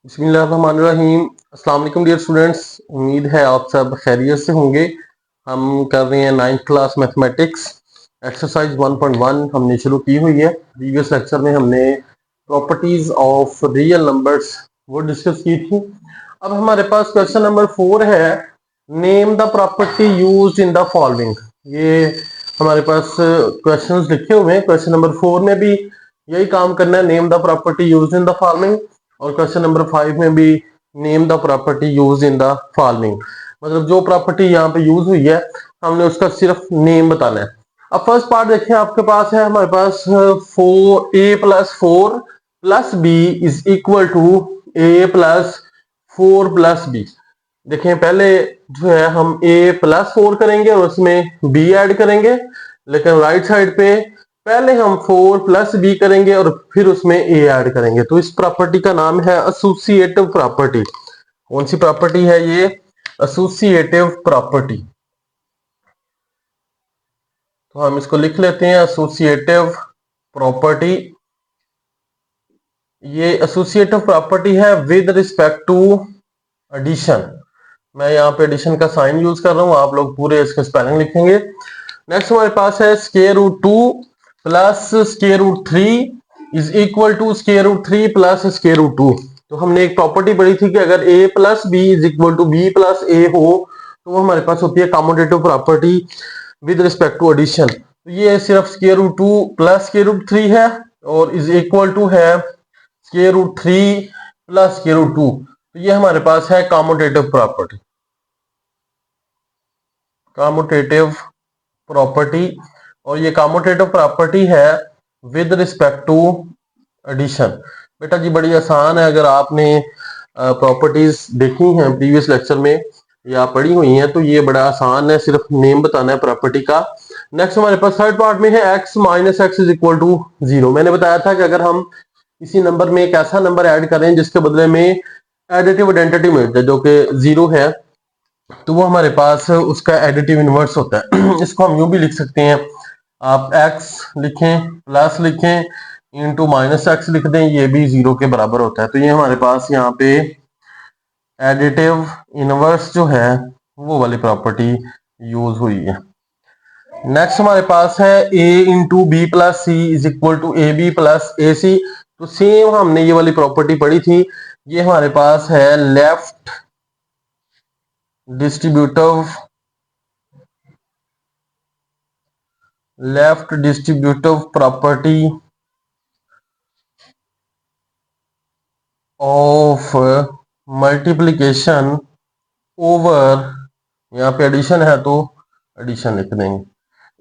बिस्मिल्लाहिर्रहमानिर्रहीम। अस्सलाम वालेकुम डियर स्टूडेंट्स, उम्मीद है आप सब खैरियत से होंगे। हम कर रहे हैं 9th क्लास मैथमेटिक्स एक्सरसाइज 1.1 हमने शुरू की हुई है। प्रीवियस लेक्चर में हमने प्रॉपर्टीज ऑफ रियल नंबर्स वो डिस्कस की थी। अब हमारे पास क्वेश्चन नंबर 4 है, name the property used in the following. ये हमारे पास क्वेश्चंस लिखे हुए हैं। क्वेश्चन नंबर 4 में भी यही काम करना है, name the property used in the following, और क्वेश्चन नंबर 5 में भी name the property use in the following. मतलब जो प्रॉपर्टी यहाँ पे यूज हुई है हमने उसका सिर्फ नेम बताना है। अब फर्स्ट पार्ट देखिए, आपके पास है हमारे पास 4a+4+b is equal to a+4+b। देखें, पहले जो है हम a+4 करेंगे और उसमें b ऐड करेंगे, लेकिन राइट साइड पे पहले हम 4+b करेंगे और फिर उसमें a ऐड करेंगे। तो इस प्रॉपर्टी का नाम है एसोसिएटिव प्रॉपर्टी। कौन सी प्रॉपर्टी है ये? Associative property. तो हम इसको लिख लेते हैं, एसोसिएटिव प्रॉपर्टी। ये एसोसिएटिव प्रॉपर्टी है विद रिस्पेक्ट टू एडिशन। मैं यहाँ पे एडिशन का साइन यूज कर रहा हूँ, आप लोग पूरे इसके स्पेलिंग लिखेंगे। नेक्स्ट हमारे पास है √2 plus √3 is equal to √3 plus √2। तो हमने एक प्रॉपर्टी पढ़ी थी कि अगर a+b is equal to b+a हो तो वो हमारे पास होती है commutative property with respect to addition. तो ये सिर्फ √2 प्लस √3 है और इज इक्वल टू है √3 प्लस √2। तो ये हमारे पास है कॉम्यूटेटिव प्रॉपर्टी, कॉम्यूटेटिव प्रॉपर्टी। और ये कॉम्यूटेटिव प्रॉपर्टी है विद रिस्पेक्ट टू एडिशन। बेटा जी बड़ी आसान है, अगर आपने प्रॉपर्टीज देखी हैं प्रीवियस लेक्चर में या पढ़ी हुई हैं तो ये बड़ा आसान है, सिर्फ नेम बताना है प्रॉपर्टी का। नेक्स्ट हमारे पास थर्ड पार्ट में है x minus x is equal to 0। मैंने बताया था कि अगर हम किसी नंबर में एक ऐसा नंबर ऐड करें जिसके बदले में एडिटिव आइडेंटिटी मिल जाए जो कि 0 है, तो वो हमारे पास उसका एडिटिव इनवर्स होता है। इसको हम यूं भी लिख सकते हैं, आप x लिखें प्लस लिखें इंटू माइनस एक्स लिख दें, ये भी 0 के बराबर होता है। तो ये हमारे पास यहाँ पे एडिटिव इनवर्स जो है वो वाली प्रॉपर्टी यूज हुई है। नेक्स्ट हमारे पास है a into b plus c is equal to a b plus a c. तो सेम हमने ये वाली प्रॉपर्टी पढ़ी थी। ये हमारे पास है left distributive property of multiplication over, यहाँ पे एडिशन है तो एडिशन लिख देंगे।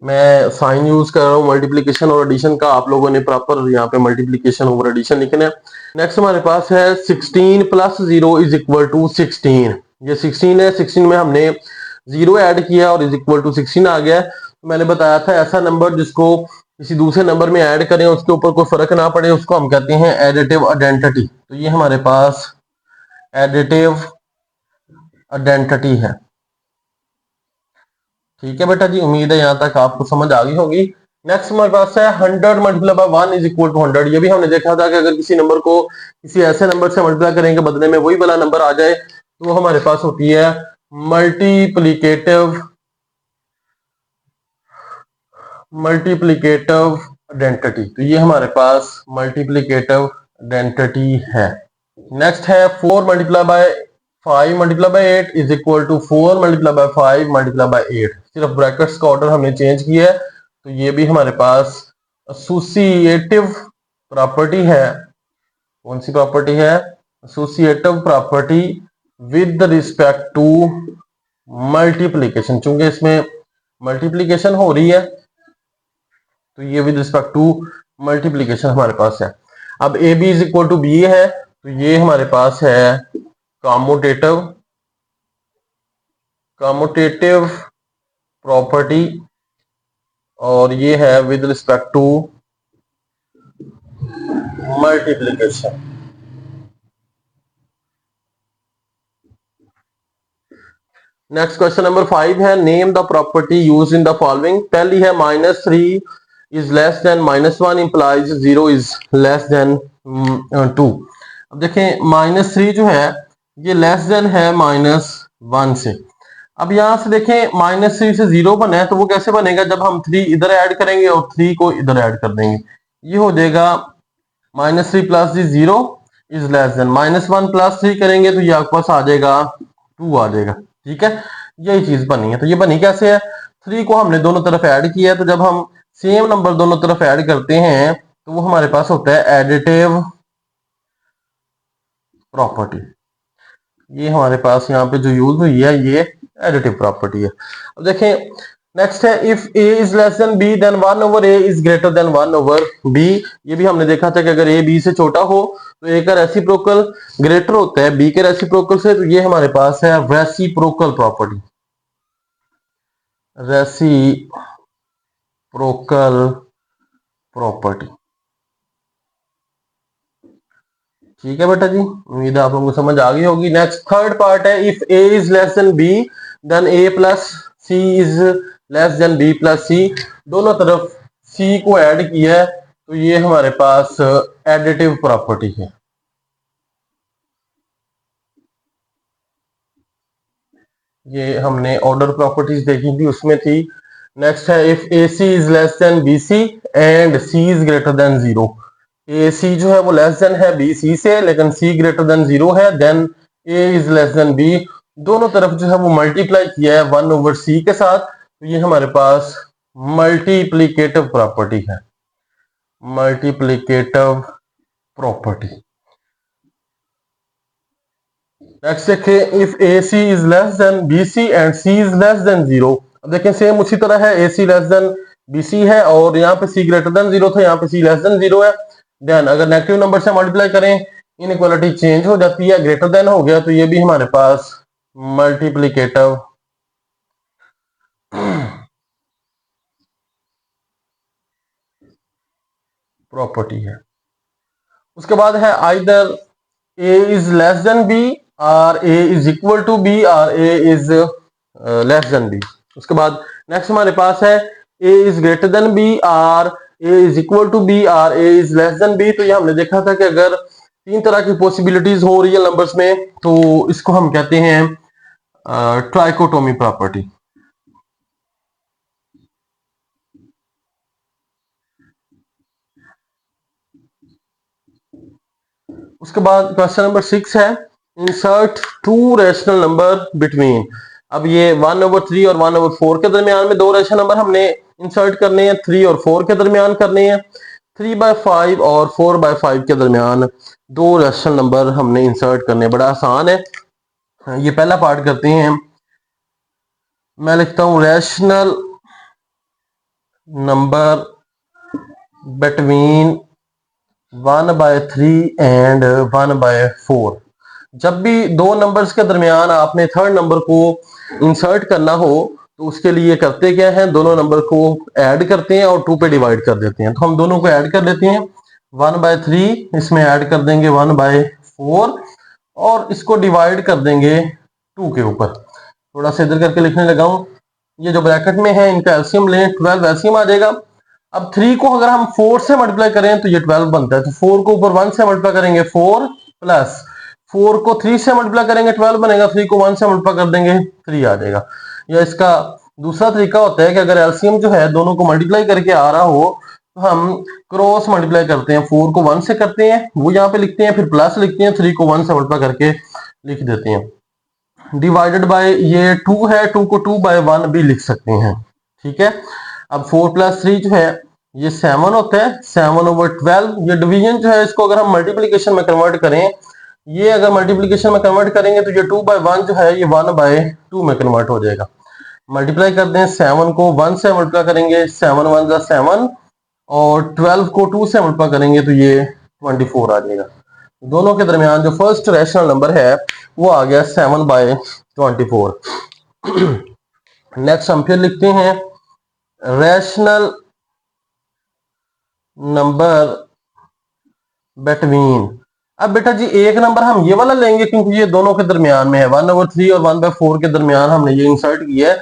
मैं साइन यूज कर रहा हूँ मल्टीप्लिकेशन और एडिशन का, आप लोगों ने प्रॉपर यहाँ पे मल्टीप्लिकेशन ओवर एडिशन लिखना है। नेक्स्ट हमारे पास है 16 प्लस 0 इज इक्वल टू 16। ये 16 है, 16 में हमने 0 ऐड किया और इज इक्वल टू 16 आ गया। मैंने बताया था ऐसा नंबर जिसको किसी दूसरे नंबर में ऐड करें उसके ऊपर कोई फर्क ना पड़े उसको हम कहते हैं एडिटिव आइडेंटिटी। तो ये हमारे पास एडिटिव आइडेंटिटी है। ठीक है बेटा जी, उम्मीद है यहाँ तक आपको समझ आ गई होगी। नेक्स्ट हमारे पास है 100 multiply by 1 is equal to 100। ये भी हमने देखा था कि अगर किसी नंबर को किसी ऐसे नंबर से मल्टीप्लाई करेंगे बदले में वही वाला नंबर आ जाए तो वो हमारे पास होती है मल्टीप्लिकेटिव आइडेंटिटी। तो ये हमारे पास मल्टीप्लिकेटिव आइडेंटिटी है। नेक्स्ट है 4 multiply by 5 multiply by 8 is equal to 4 multiply by 5 multiply by 8। सिर्फ ब्रैकेट्स का ऑर्डर हमने चेंज किया है। तो ये भी हमारे पास एसोसिएटिव प्रॉपर्टी है। कौन सी प्रॉपर्टी है? Associative property with respect to multiplication. चूंकि इसमें मल्टीप्लिकेशन हो रही है तो ये विद रिस्पेक्ट टू मल्टीप्लिकेशन हमारे पास है। अब A B is equal to B है तो ये हमारे पास है कॉम्यूटेटिव प्रॉपर्टी और ये है with respect to multiplication. Next question number 5 है, name the property use in the following. पहली है -3 is less than -1 implies 0 is less than 2। अब देखें -3 जो है ये लेस देन है -1 से। अब यहां से देखें -3 से 0 बना है, तो वो कैसे बनेगा, जब हम 3 इधर ऐड करेंगे और 3 को इधर ऐड कर देंगे। ये हो जाएगा -3 plus 0 is less than -1 plus 3 करेंगे तो ये आपके पास आ जाएगा 2 आ जाएगा। ठीक है, यही चीज बनी है। तो ये बनी कैसे है, 3 को हमने दोनों तरफ ऐड किया है, तो जब हम सेम नंबर दोनों तरफ ऐड करते हैं तो वो हमारे पास होता है एडिटिव प्रॉपर्टी। ये हमारे पास यहाँ पे जो यूज हुई है ये एडिटिव प्रॉपर्टी है। अब देखें नेक्स्ट है, if a is less than b then 1 over a is greater than 1 over b। ये भी हमने देखा था कि अगर a b से छोटा हो तो a का रेसिप्रोकल ग्रेटर होता है b के रेसिप्रोकल से। तो ये हमारे पास है रेसिप्रोकल प्रॉपर्टी, रेसिप्रोकल प्रॉपर्टी। ठीक है बेटा जी, उम्मीद है आप लोगों को समझ आ गई होगी। नेक्स्ट थर्ड पार्ट है, if a is less than b then a plus c is less than b plus c। दोनों तरफ c को ऐड किया है तो ये हमारे पास एडिटिव प्रॉपर्टी है। ये हमने ऑर्डर प्रॉपर्टीज देखी थी, उसमें थी। नेक्स्ट है, if AC is less then BC and C is greater than 0। AC जो है वो लेस देन है BC से, लेकिन C ग्रेटर देन 0 है, then A is less than B। दोनों तरफ जो है वो मल्टीप्लाई किया है 1 ओवर C के साथ, तो ये हमारे पास मल्टीप्लीकेटिव प्रॉपर्टी है, मल्टीप्लीकेटिव प्रॉपर्टी। नेक्स्ट देखिए, if AC is less then BC and C is less then 0। अब देखें सेम उसी तरह है, AC लेस देन BC है और यहाँ पे C ग्रेटर देन 0 था, यहाँ पे C लेस देन 0 है। देन अगर नेगेटिव नंबर से मल्टीप्लाई करें इनइक्वालिटी चेंज हो जाती है, ग्रेटर देन हो गया, तो ये भी हमारे पास मल्टीप्लीकेटिव प्रॉपर्टी है। उसके बाद है, either A is less than B और A is equal to B और A is less than B। उसके बाद नेक्स्ट हमारे पास है, A is greater than B और A is equal to B और A is less than B। तो ये हमने देखा था कि अगर 3 तरह की पॉसिबिलिटीज हो रियल नंबर्स में तो इसको हम कहते हैं ट्राइकोटोमी प्रॉपर्टी। उसके बाद क्वेश्चन नंबर 6 है, इंसर्ट 2 रैशनल नंबर बिटवीन। अब ये 1 ओवर 3 और 1 ओवर 4 के दरमियान में 2 रैशनल नंबर हमने इंसर्ट करने हैं, 3 और 4 के दरमियान करने हैं, 3/5 और 4/5 के दरमियान 2 रैशनल नंबर हमने इंसर्ट करने। बड़ा आसान है, ये पहला पार्ट करते हैं। मैं लिखता हूं रैशनल नंबर बिटवीन 1/3 एंड 1/4। जब भी दो नंबर्स के दरमियान आपने थर्ड नंबर को इंसर्ट करना हो तो उसके लिए करते क्या है, दोनों नंबर को ऐड करते हैं और 2 पे डिवाइड कर देते हैं। तो हम दोनों को ऐड कर देते हैं, 1/3 इसमें ऐड कर देंगे 1/4 और इसको डिवाइड कर देंगे 2 के ऊपर। थोड़ा सा इधर करके लिखने लगा हूं, ये जो ब्रैकेट में है इनका एलसीएम लें, 12 एलसीएम आ जाएगा। अब 3 को अगर हम 4 से मल्टीप्लाई करें तो ये 12 बनता है, तो 4 को ऊपर 1 से मल्टीप्लाई करेंगे 4 प्लस 4 को 3 से मल्टीप्लाई करेंगे 12 बनेगा, 3 को 1 से मल्टीप्लाई कर देंगे 3 आ जाएगा। या इसका दूसरा तरीका होता है कि अगर एलसीएम जो है दोनों को मल्टीप्लाई करके आ रहा हो तो हम क्रॉस मल्टीप्लाई करते हैं, 4 को 1 से करते हैं वो यहाँ पे लिखते हैं, फिर प्लस लिखते हैं, 3 को 1 से मल्टीप्लाई करके लिख देते हैं। डिवाइडेड बाय ये 2 है, 2 को 2/1 भी लिख सकते हैं। ठीक है, अब 4 + 3 जो है ये 7 होता है, 7/12। ये डिवीजन जो है इसको अगर हम मल्टीप्लीकेशन में कन्वर्ट करें, ये अगर मल्टीप्लीकेशन में कन्वर्ट करेंगे तो ये 2/1 जो है ये 1/2 में कन्वर्ट हो जाएगा। मल्टीप्लाई करते हैं, 7 को 1 से मल्टीप्लाई करेंगे 7 × 1 = 7 और 12 को 2 से मल्टीप्लाई करेंगे तो ये 24 आ जाएगा। दोनों के दरमियान जो फर्स्ट रैशनल नंबर है वो आ गया 7/24। नेक्स्ट हम फिर लिखते हैं रैशनल नंबर बिटवीन। अब बेटा जी एक नंबर हम ये वाला लेंगे क्योंकि ये दोनों के दरमियान में है, 1/3 और 1/4 के दरमियान हमने ये इंसर्ट किया है।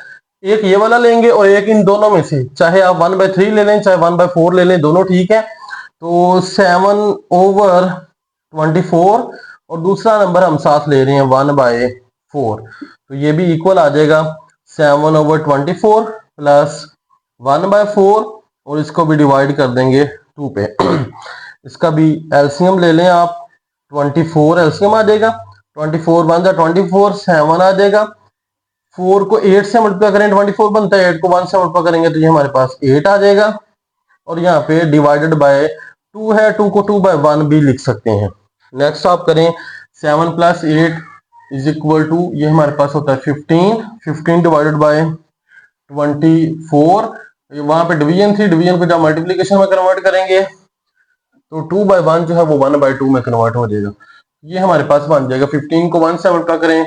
एक ये वाला लेंगे और एक इन दोनों में से, चाहे आप 1/3 ले लें चाहे 1/4 ले लें, दोनों ठीक है। तो 7/24 और दूसरा नंबर हम साथ ले रहे हैं 1/4, तो ये भी इक्वल आ जाएगा 7/24 प्लस 1/4 और इसको भी डिवाइड कर देंगे 2 पे। इसका भी एलसीएम ले लें आप, 24 एलसीएम आ जाएगा, 24 1 जा 24, 7 आ जाएगा, 4 को 8 से मल्टीप्लाई करें 24 बनता है, 8 को 1 से मल्टीप्लाई करेंगे तो ये हमारे पास 8 आ जाएगा, और यहाँ पे डिवाइडेड बाय 2 है, 2 को 2/1 भी लिख सकते हैं। नेक्स्ट आप करें 7 + 8 इज इक्वल टू, ये हमारे पास होता है 15, 15 डिवाइडेड बाय 24, वहां पे डिवीजन थी, डिवीजन को जब मल्टीप्लीकेशन में कन्वर्ट करेंगे तो 2/1 जो है वो 1/2 में कन्वर्ट हो जाएगा। ये हमारे पास बन जाएगा 15 को 1 से मल्टीप्लाई करें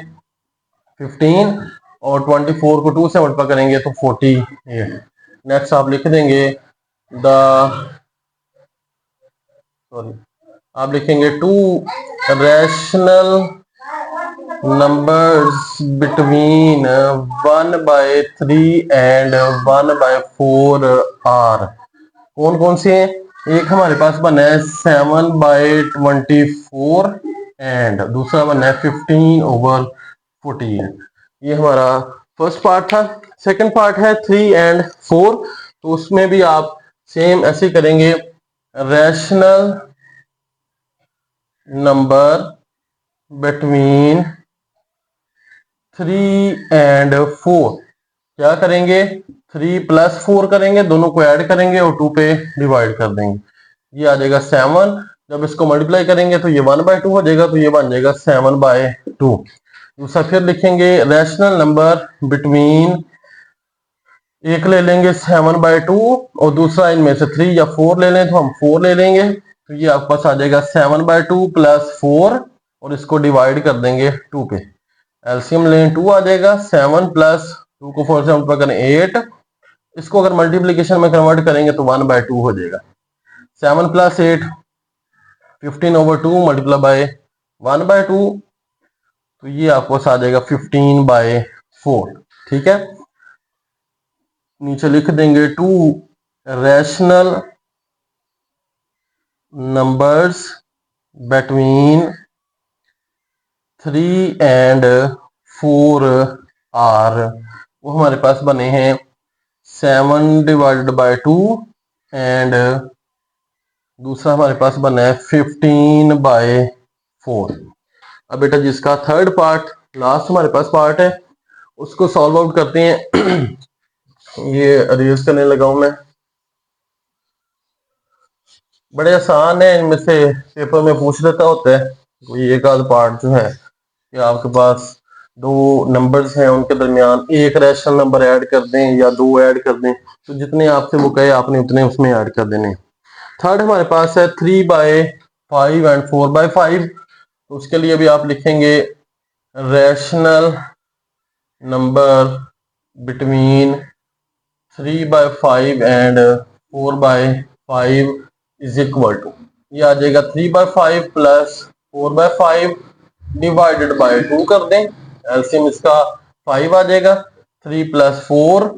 15 और 24 को 2 से मल्टीप्लाई करेंगे तो 48। नेक्स्ट आप लिख देंगे आप लिखेंगे 2 rational numbers between 1/3 and 1/4 are. कौन कौन से हैं? एक हमारे पास बना है 7/24 एंड दूसरा बना है 15/14। ये हमारा फर्स्ट पार्ट था। सेकंड पार्ट है 3 एंड 4, तो उसमें भी आप सेम ऐसे करेंगे, रैशनल नंबर बिटवीन 3 एंड 4। क्या करेंगे? 3 + 4 करेंगे, दोनों को ऐड करेंगे और 2 पे डिवाइड कर देंगे, ये आ जाएगा 7। जब इसको मल्टीप्लाई करेंगे तो ये 1/2 हो जाएगा, तो ये बन जाएगा 7/2। दूसरा फिर लिखेंगे रैशनल नंबर बिटवीन, एक ले लेंगे 7/2 और दूसरा इनमें से 3 या 4 ले लें तो हम 4 ले लेंगे, तो ये आपके पास आ जाएगा 7/2 + 4 और इसको डिवाइड कर देंगे 2 पे। एलसीएम लें 2 आ जाएगा, 7 + 2 को 4 से मल्टीप्लाई करें 8, इसको अगर मल्टीप्लीकेशन में कन्वर्ट करेंगे तो 1/2 हो जाएगा। 7 + 8 15/2 मल्टीप्लाई बाय 1/2, तो ये आपको आ जाएगा 15/4। ठीक है, नीचे लिख देंगे 2 rational numbers between 3 and 4 are. वो हमारे पास बने हैं 7/2 एंड दूसरा हमारे पास बना है 15/4। अब बेटा जिसका थर्ड पार्ट लास्ट हमारे पास पार्ट है उसको सॉल्व आउट करते हैं। ये अरेज करने लगा हूं मैं, बड़े आसान है, इनमें से पेपर में पूछ लेता होता है कोई एक आध पार्ट जो है कि आपके पास दो नंबर्स हैं उनके दरमियान एक रैशनल नंबर ऐड कर दें या 2 ऐड कर दें, तो जितने आपसे वो कहे आपने उतने उसमें ऐड कर देने। थर्ड हमारे पास है 3/5 एंड 4/5, तो उसके लिए भी आप लिखेंगे rational number between 3/5 and 4/5 is equal to, ये आ जाएगा 3/5 + 4/5 डिवाइडेड बाय 2 कर दें, एलसीएम इसका 5 आ जाएगा। 3 + 4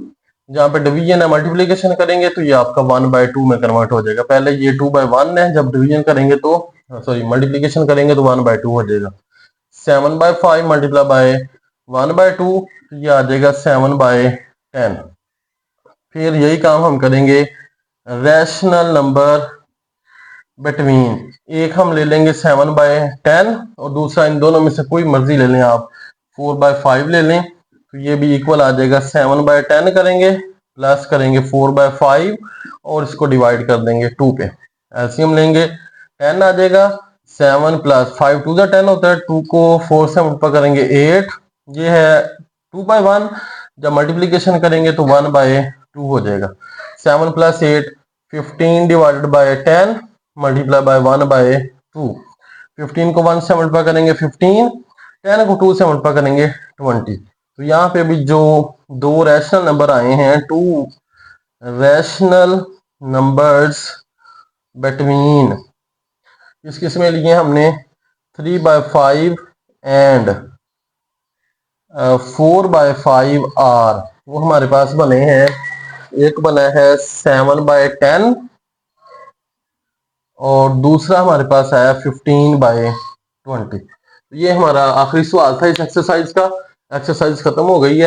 जहाँ पे डिवीजन है मल्टीप्लीकेशन करेंगे तो ये आपका 1/2 में कन्वर्ट हो जाएगा। पहले ये 2/1 है, जब डिवीजन करेंगे तो सॉरी मल्टीप्लीकेशन करेंगे तो 1/2 हो जाएगा। 7/5 मल्टीप्लाई बाय 1/2, ये आ जाएगा 7/10। फिर यही काम हम करेंगे रैशनल नंबर बिटवीन, एक हम ले लेंगे 7/10 और दूसरा इन दोनों में से कोई मर्जी ले लें आप, 4/5 ले लें, तो ये भी इक्वल आ जाएगा 7/10 करेंगे प्लस करेंगे 4/5 और इसको डिवाइड कर देंगे 2 पे। एलसीएम लेंगे 10 आ जाएगा, 7 + 5 2 × 10 होता है, 2 को 4 से मल्टीप्लाई करेंगे 8, ये है 2/1, जब मल्टीप्लीकेशन करेंगे तो 1/2 हो जाएगा। 7 + 8 15 डिवाइडेड बाय 10 मल्टीप्लाई बाय 1/2, 15 को 1 से मल्टीप्लाई करेंगे 15, 10 को 2 से मल्टीप्लाई करेंगे 20। तो यहाँ पे भी जो दो रैशनल नंबर आए हैं, 2 रैशनल नंबर्स बिटवीन, किस किस में लिए हमने 3/5 एंड 4/5 आर, वो हमारे पास बने हैं, एक बना है 7/10 और दूसरा हमारे पास आया 15/20। ये हमारा आखिरी सवाल था इस एक्सरसाइज का। एक्सरसाइज खत्म हो गई है।